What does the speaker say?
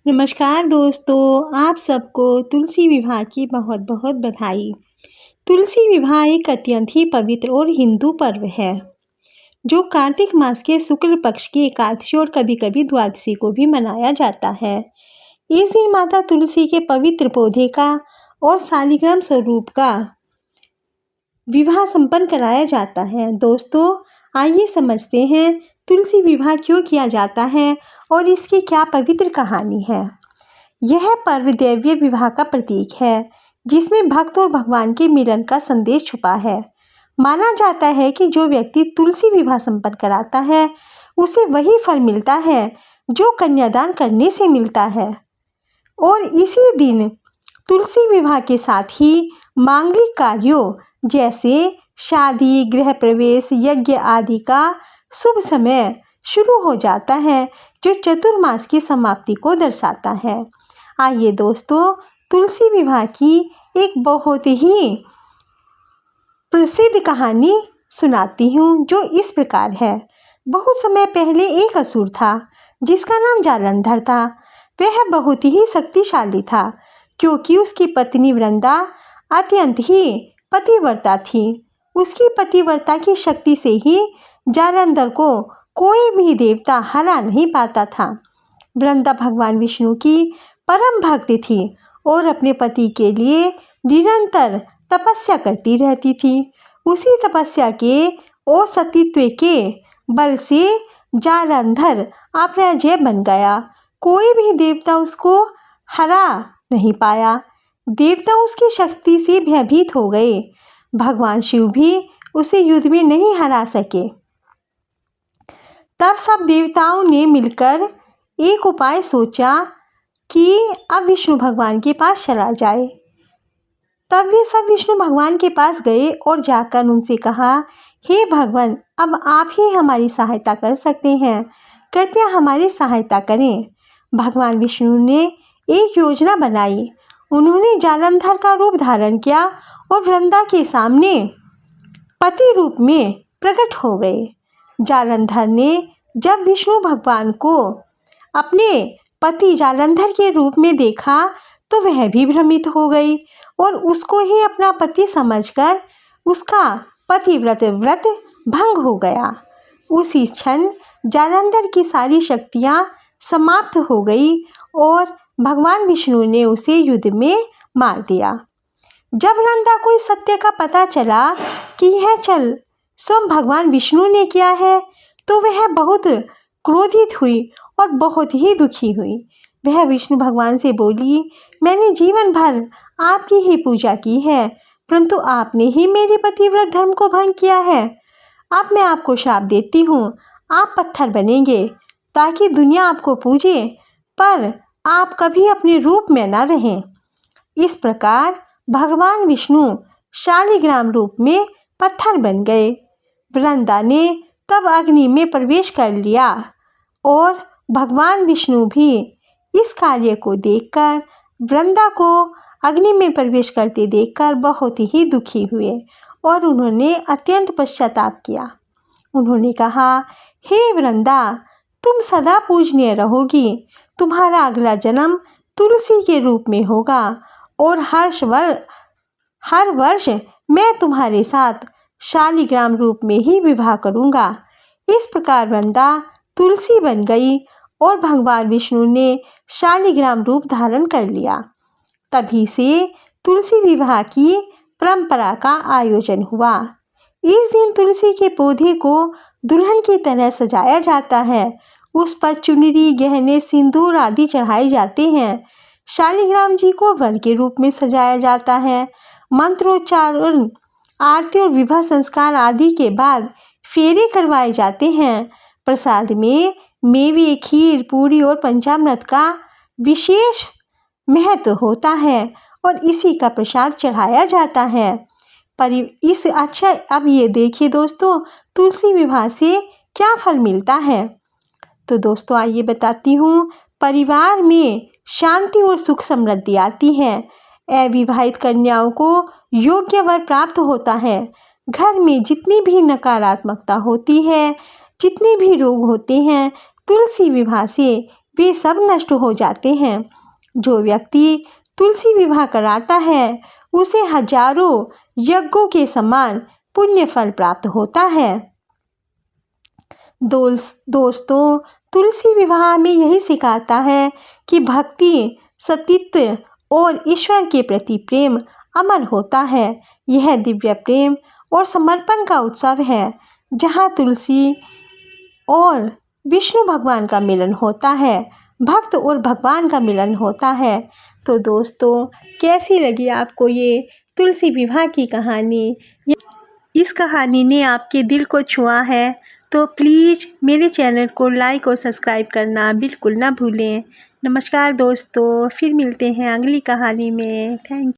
नमस्कार दोस्तों, आप सबको तुलसी विवाह की बहुत बहुत बधाई। तुलसी विवाह एक अत्यंत ही पवित्र और हिंदू पर्व है जो कार्तिक मास के शुक्ल पक्ष की एकादशी और कभी-कभी द्वादशी को भी मनाया जाता है। इस दिन माता तुलसी के पवित्र पौधे का और शालिग्राम स्वरूप का विवाह संपन्न कराया जाता है। दोस्तों, आइए समझते हैं तुलसी विवाह क्यों किया जाता है और इसकी क्या पवित्र कहानी है। यह पर्व दैवीय विवाह का प्रतीक है जिसमें भक्त और भगवान के मिलन का संदेश छुपा है। माना जाता है कि जो व्यक्ति तुलसी विवाह संपन्न कराता है उसे वही फल मिलता है जो कन्यादान करने से मिलता है। और इसी दिन तुलसी विवाह के साथ ही मांगलिक कार्यों जैसे शादी, गृह प्रवेश, यज्ञ आदि का शुभ समय शुरू हो जाता है जो चतुर्मास की समाप्ति को दर्शाता है। आइए दोस्तों, तुलसी विवाह की एक बहुत ही प्रसिद्ध कहानी सुनाती हूँ जो इस प्रकार है। बहुत समय पहले एक असुर था जिसका नाम जालंधर था। वह बहुत ही शक्तिशाली था क्योंकि उसकी पत्नी वृंदा अत्यंत ही पतिव्रता थी। उसकी पतिव्रता की शक्ति से ही जालंधर को कोई भी देवता हरा नहीं पाता था। वृंदा भगवान विष्णु की परम भक्त थी और अपने पति के लिए निरंतर तपस्या करती रहती थी। उसी तपस्या के और सतीत्व के बल से जालंधर अपराजय बन गया। कोई भी देवता उसको हरा नहीं पाया। देवता उसकी शक्ति से भयभीत हो गए। भगवान शिव भी उसे युद्ध में नहीं हरा सके। तब सब देवताओं ने मिलकर एक उपाय सोचा कि अब विष्णु भगवान के पास चला जाए। तब वे सब विष्णु भगवान के पास गए और जाकर उनसे कहा, हे भगवान, अब आप ही हमारी सहायता कर सकते हैं, कृपया हमारी सहायता करें। भगवान विष्णु ने एक योजना बनाई। उन्होंने जालंधर का रूप धारण किया और वृंदा के सामने पति रूप में प्रकट हो गए। जालंधर ने जब विष्णु भगवान को अपने पति जालंधर के रूप में देखा तो वह भी भ्रमित हो गई और उसको ही अपना पति समझकर उसका पतिव्रत व्रत भंग हो गया। उसी क्षण जालंधर की सारी शक्तियां समाप्त हो गई और भगवान विष्णु ने उसे युद्ध में मार दिया। जब वृंदा को इस सत्य का पता चला कि यह छल स्वयं भगवान विष्णु ने किया है तो वह बहुत क्रोधित हुई और बहुत ही दुखी हुई। वह विष्णु भगवान से बोली, मैंने जीवन भर आपकी ही पूजा की है, परंतु आपने ही मेरे पतिव्रत धर्म को भंग किया है। अब मैं आपको शाप देती हूँ, आप पत्थर बनेंगे ताकि दुनिया आपको पूजे, पर आप कभी अपने रूप में न रहें। इस प्रकार भगवान विष्णु शालिग्राम रूप में पत्थर बन गए। वृंदा ने तब अग्नि में प्रवेश कर लिया और भगवान विष्णु भी इस कार्य को देखकर वृंदा को अग्नि में प्रवेश करते देखकर बहुत ही दुखी हुए और उन्होंने अत्यंत पश्चाताप किया। उन्होंने कहा, हे वृंदा, तुम सदा पूजनीय रहोगी। तुम्हारा अगला जन्म तुलसी के रूप में होगा और हर वर्ष मैं तुम्हारे साथ शालिग्राम रूप में ही विवाह करूंगा। इस प्रकार वृंदा तुलसी बन गई और भगवान विष्णु ने शालिग्राम रूप धारण कर लिया। तभी से तुलसी विवाह की परंपरा का आयोजन हुआ। इस दिन तुलसी के पौधे को दुल्हन की तरह सजाया जाता है। उस पर चुनरी, गहने, सिंदूर आदि चढ़ाए जाते हैं। शालिग्राम जी को वर के रूप में सजाया जाता है। मंत्रोच्चारण, आरती और विवाह संस्कार आदि के बाद फेरे करवाए जाते हैं। प्रसाद में मेवे, खीर, पूरी और पंचामृत का विशेष महत्व होता है और इसी का प्रसाद चढ़ाया जाता है। अब ये देखिए दोस्तों, तुलसी विवाह से क्या फल मिलता है। तो दोस्तों आइए बताती हूँ। परिवार में शांति और सुख समृद्धि आती है। अविवाहित कन्याओं को योग्य वर प्राप्त होता है। घर में जितनी भी नकारात्मकता होती है, जितने भी रोग होते हैं, तुलसी विवाह से वे सब नष्ट हो जाते हैं। जो व्यक्ति तुलसी विवाह कराता है उसे हजारों यज्ञों के समान पुण्य फल प्राप्त होता है। दोस्तों, तुलसी विवाह में यही सिखाता है कि भक्ति, सतीत्व और ईश्वर के प्रति प्रेम अमर होता है। यह दिव्य प्रेम और समर्पण का उत्सव है जहाँ तुलसी और विष्णु भगवान का मिलन होता है, भक्त और भगवान का मिलन होता है। तो दोस्तों, कैसी लगी आपको ये तुलसी विवाह की कहानी? इस कहानी ने आपके दिल को छुआ है तो प्लीज़ मेरे चैनल को लाइक और सब्सक्राइब करना बिल्कुल ना भूलें। नमस्कार दोस्तों, फिर मिलते हैं अगली कहानी में। Thank you.